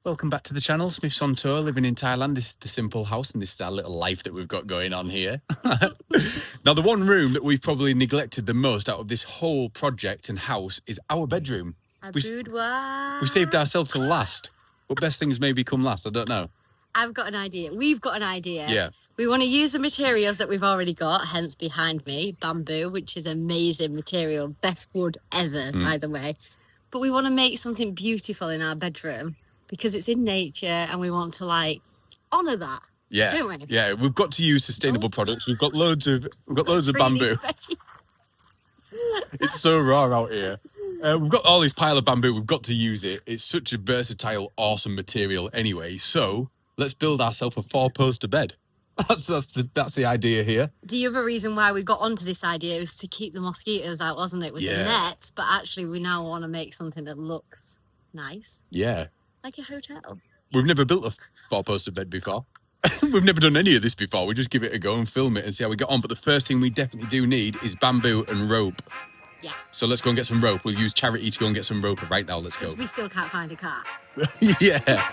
Welcome back to the channel. Smith's on tour, living in Thailand. This is the simple house, and this is our little life that we've got going on here. Now, the one room that we've probably neglected the most out of this whole project and house is our bedroom. We saved ourselves to last. What best things maybe come last? I don't know. I've got an idea. We've got an idea. Yeah. We want to use the materials that we've already got, hence behind me, bamboo, which is amazing material. Best wood ever, by the way. But we want to make something beautiful in our bedroom because it's in nature and we want to, like, honour that. Yeah. Don't we? Yeah, we've got to use sustainable products. We've got loads of bamboo. It's so raw out here. We've got all this pile of bamboo. We've got to use it. It's such a versatile, awesome material anyway. So let's build ourselves a 4-poster bed. That's the idea here. The other reason why we got onto this idea was to keep the mosquitoes out, wasn't it, with the nets? But actually, we now want to make something that looks nice. Yeah. Like a hotel. We've never built a 4-poster bed before. We've never done any of this before. We just give it a go and film it and see how we get on. But the first thing we definitely do need is bamboo and rope. Yeah. So let's go and get some rope. We'll use charity to go and get some rope right now. Let's go. Because we still can't find a car. Yeah.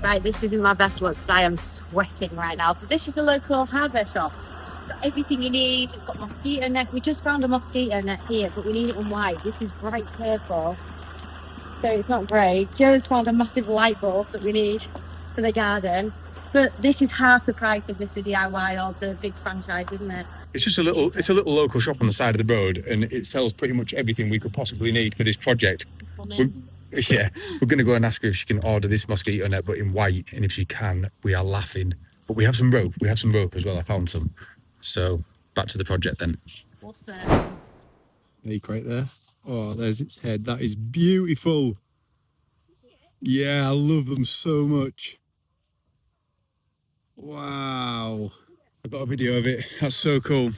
Right, this isn't my best look because I am sweating right now. But this is a local hardware shop. It's got everything you need. It's got mosquito net. We just found a mosquito net here, but we need it in white. This is bright purple, so it's not grey. Joe's found a massive light bulb that we need for the garden. But this is half the price of this DIY or the big franchise, isn't it? It's just a little local shop on the side of the road, and it sells pretty much everything we could possibly need for this project. Yeah, we're going to go and ask her if she can order this mosquito net, but in white, and if she can, we are laughing. But we have some rope. We have some rope as well. I found some. So back to the project then. Awesome. Snake right there. Oh, there's its head. That is beautiful. Yeah, I love them so much. Wow. I've got a video of it. That's so cool.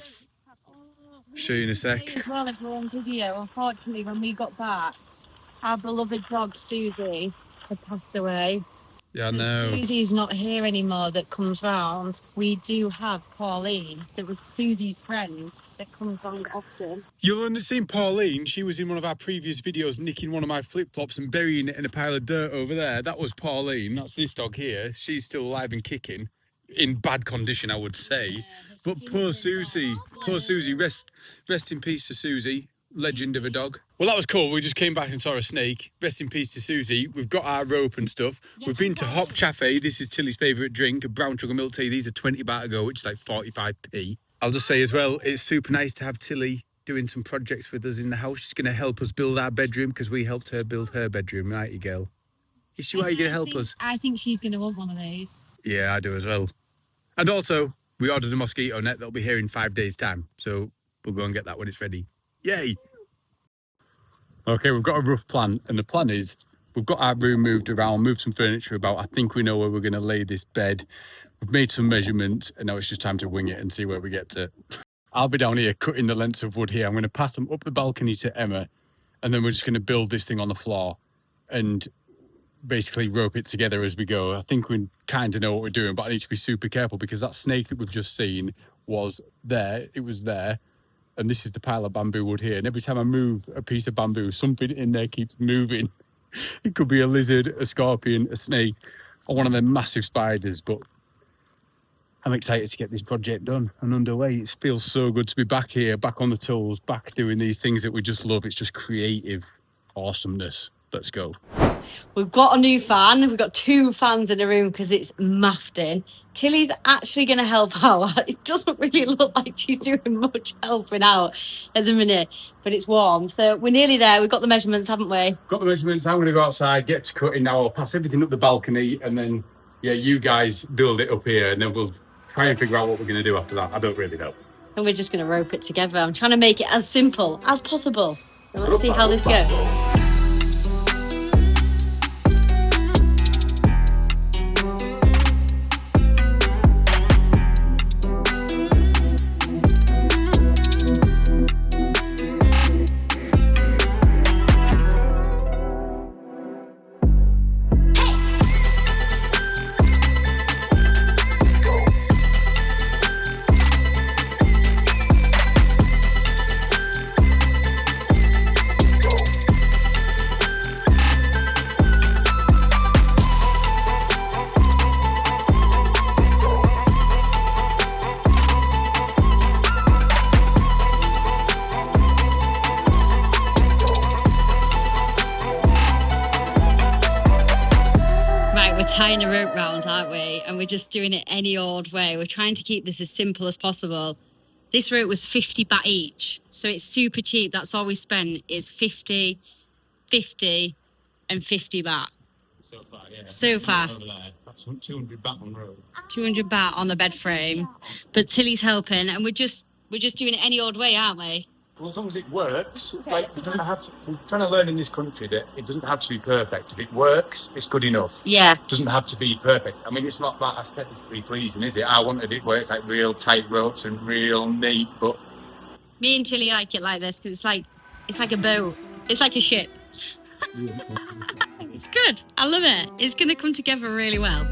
Show you in a sec. As well, if we're on video, unfortunately, when we got back, our beloved dog Susie had passed away. Yeah, I know. Susie's not here anymore that comes round. We do have Pauline, that was Susie's friend, that comes round often. You'll have seen Pauline. She was in one of our previous videos nicking one of my flip-flops and burying it in a pile of dirt over there. That was Pauline. That's this dog here. She's still alive and kicking. In bad condition, I would say. Yeah, but poor Susie. Poor Susie. Rest in peace to Susie. Legend of a dog. Well, that was cool. We just came back and saw a snake. Rest in peace to Susie. We've got our rope and stuff. We've been to Hop Chafe. This is Tilly's favourite drink, a brown sugar milk tea. These are 20 baht ago, which is like 45p. I'll just say as well, it's super nice to have Tilly doing some projects with us in the house. She's going to help us build our bedroom because we helped her build her bedroom, right, you girl? Is she, why are you going to help us? I think she's going to want one of these. Yeah, I do as well. And also, we ordered a mosquito net that'll be here in 5 days' time. So we'll go and get that when it's ready. Yay! Okay, we've got a rough plan. And the plan is, we've got our room moved around, moved some furniture about. I think we know where we're going to lay this bed. We've made some measurements, and now it's just time to wing it and see where we get to. I'll be down here cutting the lengths of wood here. I'm going to pass them up the balcony to Emma, and then we're just going to build this thing on the floor and basically rope it together as we go. I think we kind of know what we're doing, but I need to be super careful because that snake that we've just seen was there. It was there. And this is the pile of bamboo wood here. And every time I move a piece of bamboo, something in there keeps moving. It could be a lizard, a scorpion, a snake, or one of them massive spiders. But I'm excited to get this project done and underway. It feels so good to be back here, back on the tools, back doing these things that we just love. It's just creative awesomeness. Let's go. We've got a new fan. We've got 2 fans in the room because it's muffed in. Tilly's actually going to help out. It doesn't really look like she's doing much helping out at the minute, but it's warm. So we're nearly there. We've got the measurements, haven't we? Got the measurements. I'm going to go outside, get to cutting now. I'll pass everything up the balcony and then, yeah, you guys build it up here and then we'll try and figure out what we're going to do after that. I don't really know. And we're just going to rope it together. I'm trying to make it as simple as possible. So let's see how this goes. tying a rope round, aren't we? And we're just doing it any old way. We're trying to keep this as simple as possible. This rope was 50 baht each, so it's super cheap. That's all we spent is 50, 50 and 50 baht. So far, yeah. So far. Over there. That's 200 baht on road. 200 baht on the bed frame. But Tilly's helping, and we're just doing it any old way, aren't we? Well, as long as it works, like it doesn't have to. We're trying to learn in this country that it doesn't have to be perfect. If it works, it's good enough. Yeah. It doesn't have to be perfect. I mean, it's not that aesthetically pleasing, is it? I wanted it where it's like real tight ropes and real neat, but Me and Tilly like it like this because it's like a boat. It's like a ship. It's good. I love it. It's going to come together really well.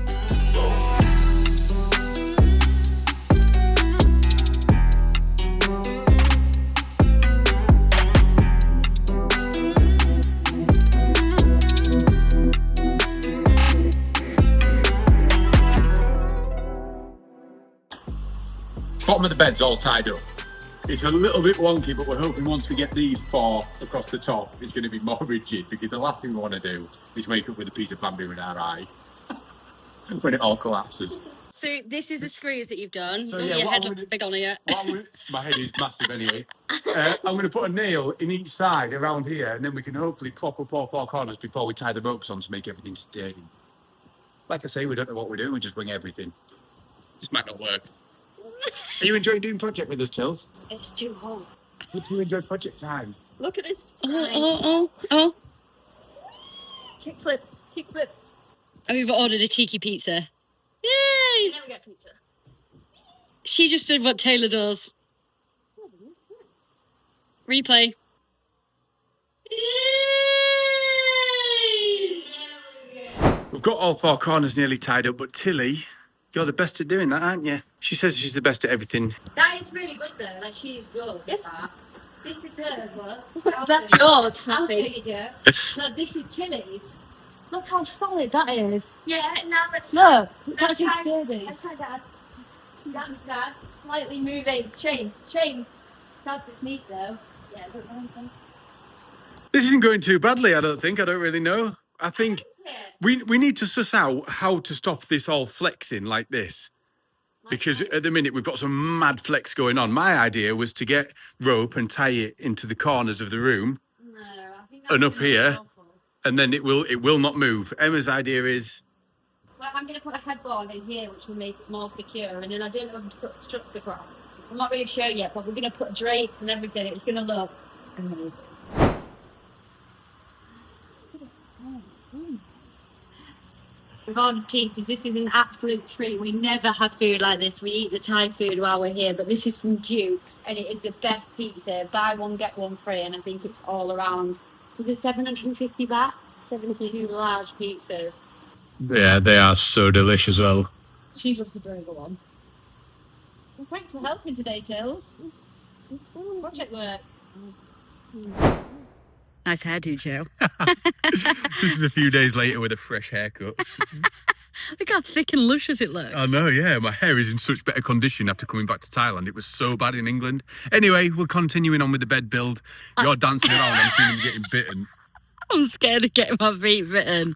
bottom of the bed's all tied up. It's a little bit wonky, but we're hoping once we get these four across the top, it's going to be more rigid, because the last thing we want to do is wake up with a piece of bamboo in our eye when it all collapses. So this is the screws that you've done. So, Your head looks big on here. My head is massive anyway. I'm going to put a nail in each side around here, and then we can hopefully prop up all four corners before we tie the ropes on to make everything sturdy. Like I say, we don't know what we're doing, we just wing everything. This might not work. Are you enjoying doing project with us, Tills? It's too hot. Would you enjoy project time? Look at this. Oh. Kickflip. And we've ordered a cheeky pizza. Yay! Never get pizza. She just did what Taylor does. Replay. Yay! We've got all four corners nearly tied up, but Tilly, you're the best at doing that, aren't you? She says she's the best at everything. That is really good though, like she is good. Yes. This is hers, love. That's yours, I'll show you, Joe. No, this is Tilly's. Look how solid that is. Yeah, now let's look, it's actually sturdy. Let's try Dad. Dad. Slightly moving. Chain. Dad's is neat though. Yeah, look, nice. This isn't going too badly, I don't think. I don't really know. I think we need to suss out how to stop this all flexing like this. Because at the minute we've got some mad flex going on. My idea was to get rope and tie it into the corners of the room. No, I think that's and up here, awful. And then it will not move. Emma's idea is... Well, I'm going to put a headboard in here, which will make it more secure. And then I don't know if to put struts across. I'm not really sure yet, but we're going to put drapes and everything. It's going to look amazing. We've ordered pieces. This is an absolute treat. We never have food like this. We eat the Thai food while we're here, but this is from Duke's, and it is the best pizza. Buy one, get one free, and I think it's all around. Was it 750 baht? 72 large pizzas. Yeah, they are so delicious, well. She loves the burger one. Well, thanks for helping today, Tills. Project work. Nice hairdo, Joe. This is a few days later with a fresh haircut. Look how thick and luscious it looks. I know, yeah. My hair is in such better condition after coming back to Thailand. It was so bad in England. Anyway, we're continuing on with the bed build. You're dancing around. I'm seeing you getting bitten. I'm scared of getting my feet bitten.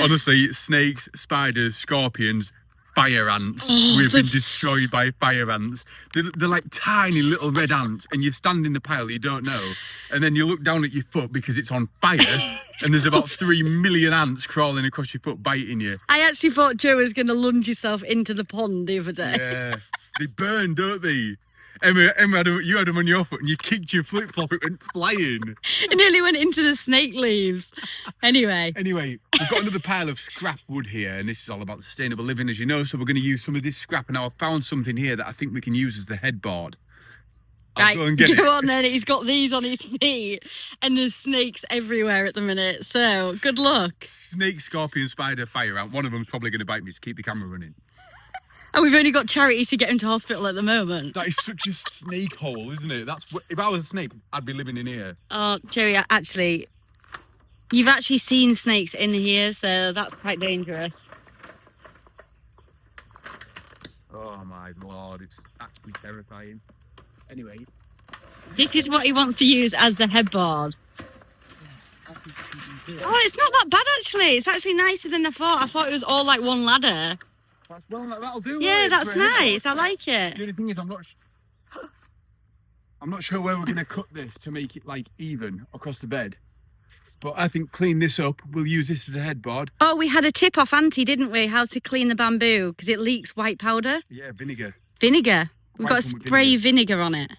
Honestly, snakes, spiders, scorpions, fire ants. Oh, We've been destroyed by fire ants. They're like tiny little red ants, and you stand in the pile, you don't know. And then you look down at your foot because it's on fire, and there's about 3 million ants crawling across your foot, biting you. I actually thought Joe was going to lunge herself into the pond the other day. Yeah, they burn, don't they? Emma, you had them on your foot and you kicked your flip-flop, it went flying. It nearly went into the snake leaves. Anyway, we've got another pile of scrap wood here, and this is all about sustainable living, as you know, so we're going to use some of this scrap, and now I've found something here that I think we can use as the headboard. I'll go and get it. On then. He's got these on his feet, and there's snakes everywhere at the minute, so good luck. Snake, scorpion, spider, fire ant. One of them's probably going to bite me to keep the camera running. And we've only got Charity to get him to hospital at the moment. That is such a snake hole, isn't it? If I was a snake, I'd be living in here. Oh, Jerry, actually, you've actually seen snakes in here, so that's quite dangerous. Oh my lord, it's actually terrifying. Anyway. This is what he wants to use as the headboard. Oh, it's not that bad actually. It's actually nicer than I thought. I thought it was all like one ladder. That's well, that'll do. Yeah, it, that's nice. I like it. The only thing is, I'm not sure where we're going to cut this to make it like even across the bed. But I think clean this up. We'll use this as a headboard. Oh, we had a tip off Auntie, didn't we? How to clean the bamboo because it leaks white powder. Yeah, vinegar. Vinegar. We've got to spray vinegar on it.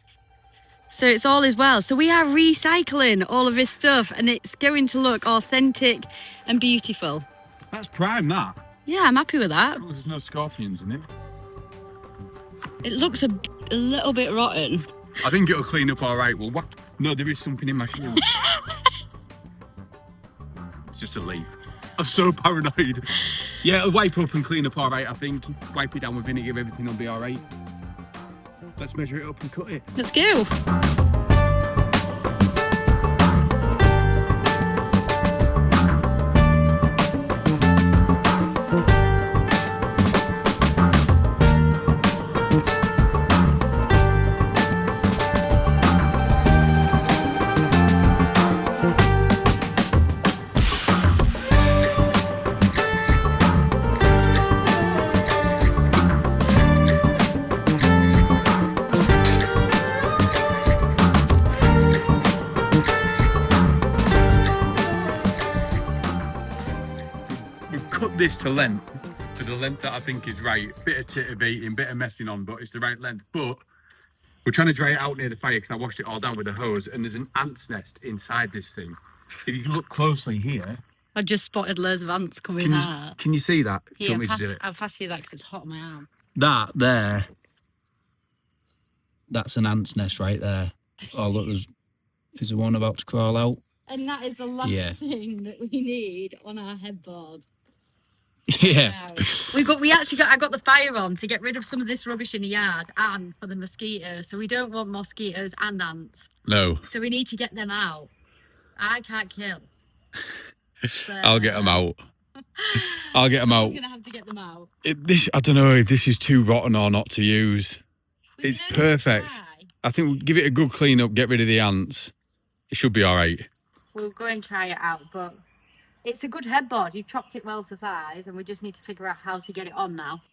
So it's all as well. So we are recycling all of this stuff and it's going to look authentic and beautiful. That's prime, that. Yeah, I'm happy with that. There's no scorpions in it. It looks a little bit rotten. I think it'll clean up all right. Well, what? No, there is something in my shoe. It's just a leaf. I'm so paranoid. Yeah, it'll wipe up and clean up all right, I think. Wipe it down with vinegar, everything will be all right. Let's measure it up and cut it. Let's go. This to length, to the length that I think is right. Bit of titivating, bit of messing on, but it's the right length. But we're trying to dry it out near the fire because I washed it all down with a hose and there's an ant's nest inside this thing. If you look closely here, I just spotted loads of ants coming out. Can you see that? Here, I'll pass you that because it's hot on my arm. That there, that's an ant's nest right there. Oh look, is there one about to crawl out? And that is the last thing that we need on our headboard. Yeah. I got the fire on to get rid of some of this rubbish in the yard and for the mosquitoes. So we don't want mosquitoes and ants. No. So we need to get them out. I can't kill. So, I'll get them out. I'll get them out. I'm going to have to get them out. I don't know if this is too rotten or not to use. It's perfect. I think we'll give it a good clean up, get rid of the ants. It should be all right. We'll go and try it out, but it's a good headboard. You've chopped it well to size, and we just need to figure out how to get it on now.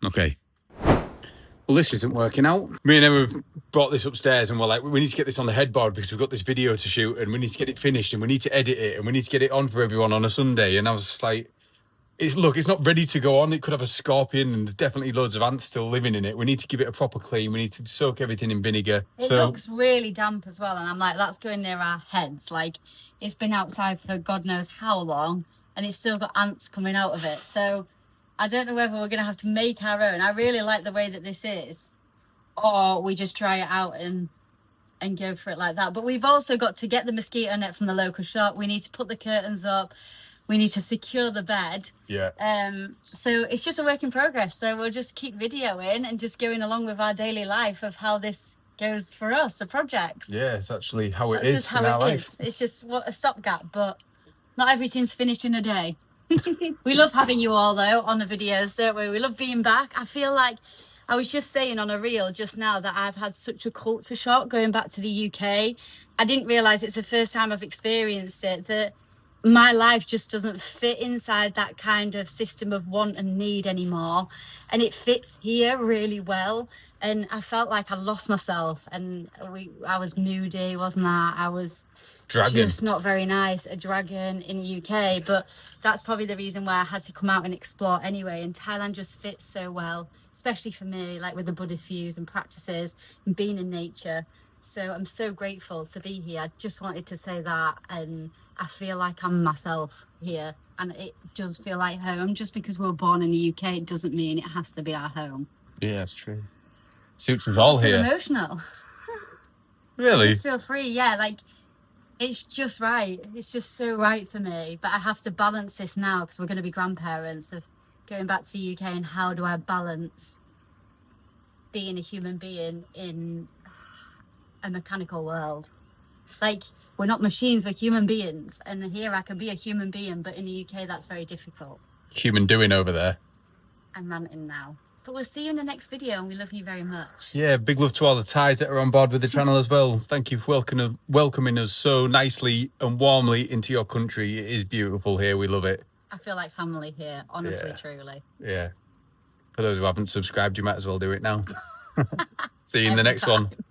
Okay. Well, this isn't working out. Me and Emma brought this upstairs and we're like, we need to get this on the headboard because we've got this video to shoot and we need to get it finished and we need to edit it and we need to get it on for everyone on a Sunday. And I was just like, it's not ready to go on. It could have a scorpion and there's definitely loads of ants still living in it. We need to give it a proper clean. We need to soak everything in vinegar. It looks really damp as well. And I'm like, that's going near our heads. Like, it's been outside for God knows how long and it's still got ants coming out of it. So I don't know whether we're going to have to make our own. I really like the way that this is. Or we just try it out and go for it like that. But we've also got to get the mosquito net from the local shop. We need to put the curtains up. We need to secure the bed. Yeah. So it's just a work in progress. So we'll just keep videoing and just going along with our daily life of how this goes for us, the projects. Yeah, it's actually how it That's is just how in our it life. is. It's just a stopgap, but not everything's finished in a day. We love having you all though on the videos, don't we? We love being back. I feel like I was just saying on a reel just now that I've had such a culture shock going back to the UK. I didn't realise it's the first time I've experienced it, that my life just doesn't fit inside that kind of system of want and need anymore. And it fits here really well. And I felt like I lost myself and I was moody, wasn't I? I was just not very nice, a dragon in the UK. But that's probably the reason why I had to come out and explore anyway. And Thailand just fits so well, especially for me, like with the Buddhist views and practices and being in nature. So I'm so grateful to be here. I just wanted to say that. And I feel like I'm myself here. And it does feel like home. Just because we're born in the UK, it doesn't mean it has to be our home. Yeah, that's true. Suits us all here. Emotional. Really? Just feel free, yeah. Like, it's just right. It's just so right for me. But I have to balance this now because we're going to be grandparents of going back to the UK and how do I balance being a human being in a mechanical world. Like, we're not machines, we're human beings. And here I can be a human being, but in the UK that's very difficult. Human doing over there. I'm ranting now. But we'll see you in the next video, and we love you very much. Yeah, big love to all the Thais that are on board with the channel as well. Thank you for welcoming us so nicely and warmly into your country. It is beautiful here. We love it. I feel like family here, honestly, truly. Yeah. For those who haven't subscribed, you might as well do it now. See you in the Every next one. time.